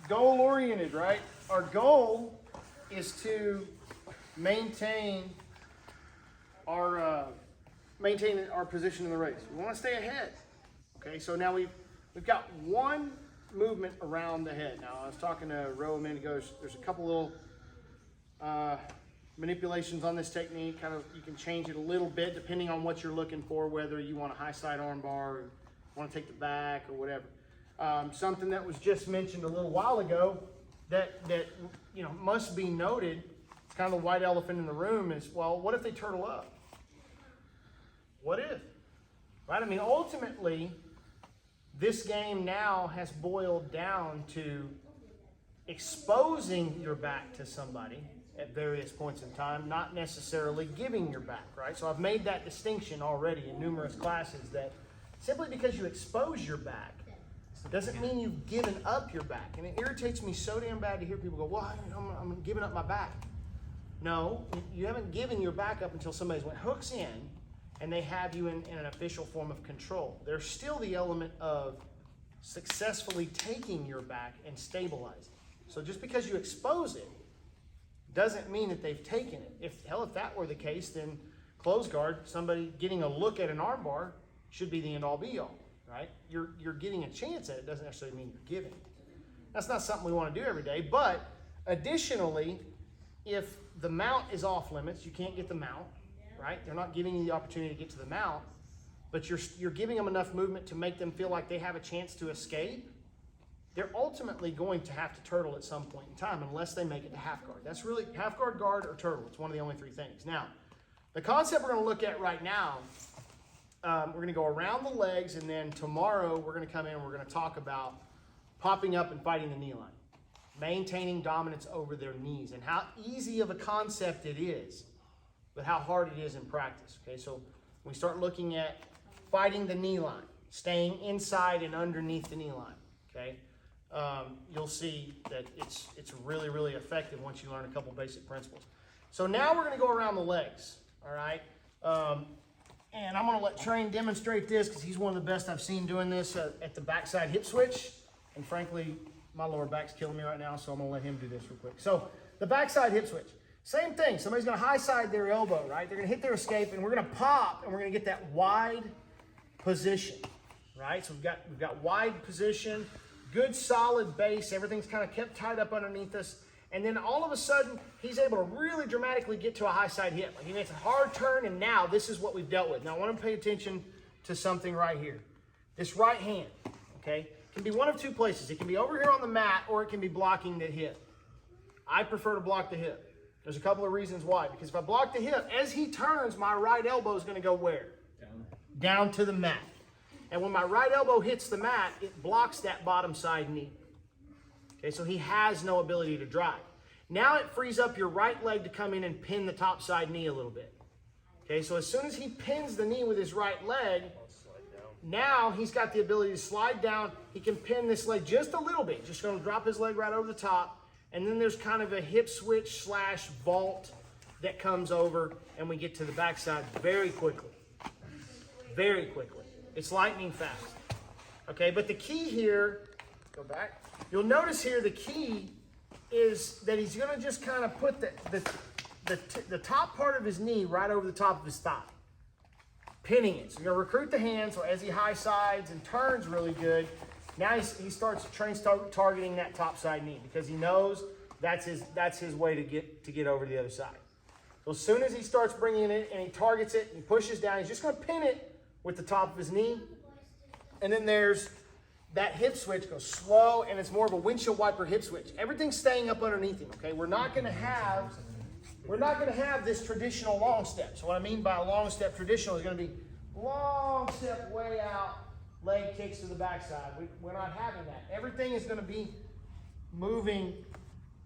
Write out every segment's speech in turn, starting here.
goal oriented, right? Our goal is to maintain our position in the race. We want to stay ahead. Okay, so now we've got one movement around the head. Now I was talking to Ro a minute ago. There's a couple little manipulations on this technique. Kind of, you can change it a little bit depending on what you're looking for, whether you want a high side arm bar, or want to take the back, or whatever. Something that was just mentioned a little while ago that you know must be noted. It's kind of the white elephant in the room is, well, what if they turtle up? What if? Right? I mean, ultimately, this game now has boiled down to exposing your back to somebody at various points in time, not necessarily giving your back, right? So I've made that distinction already in numerous classes that simply because you expose your back doesn't mean you've given up your back. And it irritates me so damn bad to hear people go, well, I'm giving up my back. No, you haven't given your back up until somebody's went hooks in and they have you in an official form of control. There's still the element of successfully taking your back and stabilizing. So just because you expose it doesn't mean that they've taken it. If that were the case, then close guard, somebody getting a look at an arm bar should be the end all be all, right? You're getting a chance at it, doesn't necessarily mean you're giving it. That's not something we want to do every day, but additionally, if the mount is off limits, you can't get the mount, right? They're not giving you the opportunity to get to the mount, but you're giving them enough movement to make them feel like they have a chance to escape. They're ultimately going to have to turtle at some point in time unless they make it to half guard. That's really half guard, guard, or turtle. It's one of the only three things. Now, the concept we're going to look at right now, we're going to go around the legs, and then tomorrow we're going to come in and we're going to talk about popping up and fighting the knee line, maintaining dominance over their knees, and how easy of a concept it is, but how hard it is in practice. Okay, so we start looking at fighting the knee line, staying inside and underneath the knee line. Okay, you'll see that it's really, really effective once you learn a couple basic principles. So now we're going to go around the legs. All right. And I'm going to let Train demonstrate this because he's one of the best I've seen doing this at the backside hip switch. And frankly, my lower back's killing me right now, so I'm going to let him do this real quick. So the backside hip switch, same thing. Somebody's going to high side their elbow, right? They're going to hit their escape, and we're going to pop, and we're going to get that wide position, right? So we've got wide position, good solid base. Everything's kind of kept tied up underneath us. And then all of a sudden, he's able to really dramatically get to a high side hip. Like he makes a hard turn, and now this is what we've dealt with. Now I want to pay attention to something right here. This right hand, okay, can be one of two places. It can be over here on the mat, or it can be blocking the hip. I prefer to block the hip. There's a couple of reasons why. Because if I block the hip, as he turns, my right elbow is going to go where? Down to the mat. And when my right elbow hits the mat, it blocks that bottom side knee. Okay, so he has no ability to drive. Now it frees up your right leg to come in and pin the top side knee a little bit. Okay, so as soon as he pins the knee with his right leg, now he's got the ability to slide down. He can pin this leg just a little bit. Just going to drop his leg right over the top. And then there's kind of a hip switch slash vault that comes over, and we get to the backside very quickly. Very quickly. It's lightning fast. Okay, but the key here, go back. You'll notice here the key is that he's going to just kind of put the top part of his knee right over the top of his thigh, pinning it. So you're going to recruit the hand, so as he high sides and turns really good, now he starts targeting that top side knee because he knows that's his way to get over to the other side. So as soon as he starts bringing it and he targets it and he pushes down, he's just going to pin it with the top of his knee. And then there's that hip switch goes slow, and it's more of a windshield wiper hip switch. Everything's staying up underneath him, okay? We're not going to have this traditional long step. So what I mean by a long step traditional is going to be long step way out, leg kicks to the backside. We're not having that. Everything is going to be moving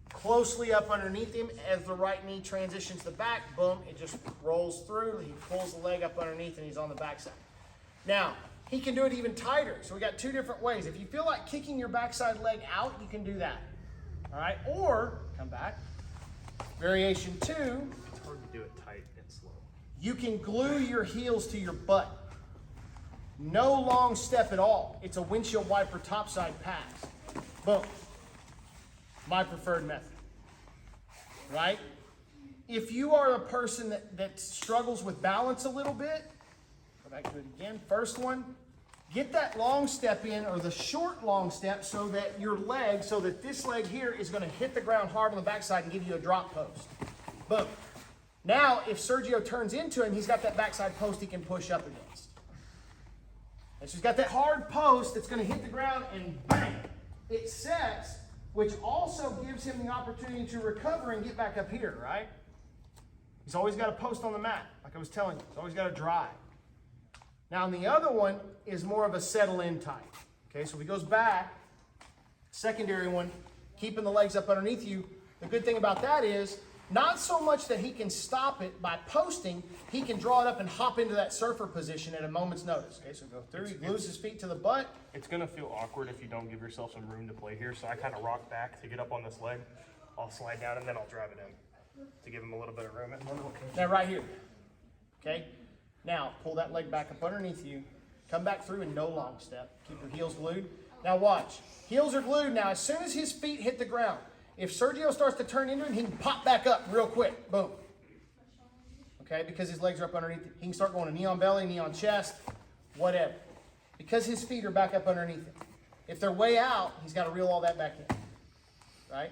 closely up underneath him. As the right knee transitions the back, boom, it just rolls through. He pulls the leg up underneath, and he's on the backside. Now, he can do it even tighter. So we got two different ways. If you feel like kicking your backside leg out, you can do that. All right, or come back. Variation 2. It's hard to do it tight and slow. You can glue your heels to your butt. No long step at all. It's a windshield wiper topside pass. Boom. my preferred method, right? If you are a person that struggles with balance a little bit, go back to it again. First one, get that long step in, or the short long step, so that your leg, so that this leg here is going to hit the ground hard on the backside and give you a drop post. Boom. Now, if Sergio turns into him, he's got that backside post he can push up against. And so he's got that hard post that's going to hit the ground and bang, it sets, which also gives him the opportunity to recover and get back up here, right? He's always got a post on the mat, like I was telling you. He's always got a drive. Now, the other one is more of a settle-in type. Okay, so if he goes back, secondary one, keeping the legs up underneath you, the good thing about that is not so much that he can stop it by posting, he can draw it up and hop into that surfer position at a moment's notice. Okay, so go through, he glues his feet to the butt. It's going to feel awkward if you don't give yourself some room to play here, so I kind of rock back to get up on this leg. I'll slide down and then I'll drive it in to give him a little bit of room. Now right here, okay? Now pull that leg back up underneath you, come back through and no long step. Keep your heels glued. Now watch, heels are glued now. As soon as his feet hit the ground, if Sergio starts to turn into him, he can pop back up real quick, boom. Okay, because his legs are up underneath it. He can start going to knee on belly, knee on chest, whatever. Because his feet are back up underneath him. If they're way out, he's got to reel all that back in, right?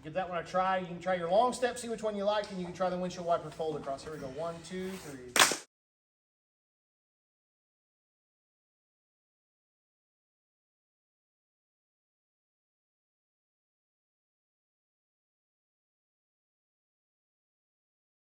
Give that one a try. You can try your long step, see which one you like, and you can try the windshield wiper fold across. Here we go. 1, 2, 3.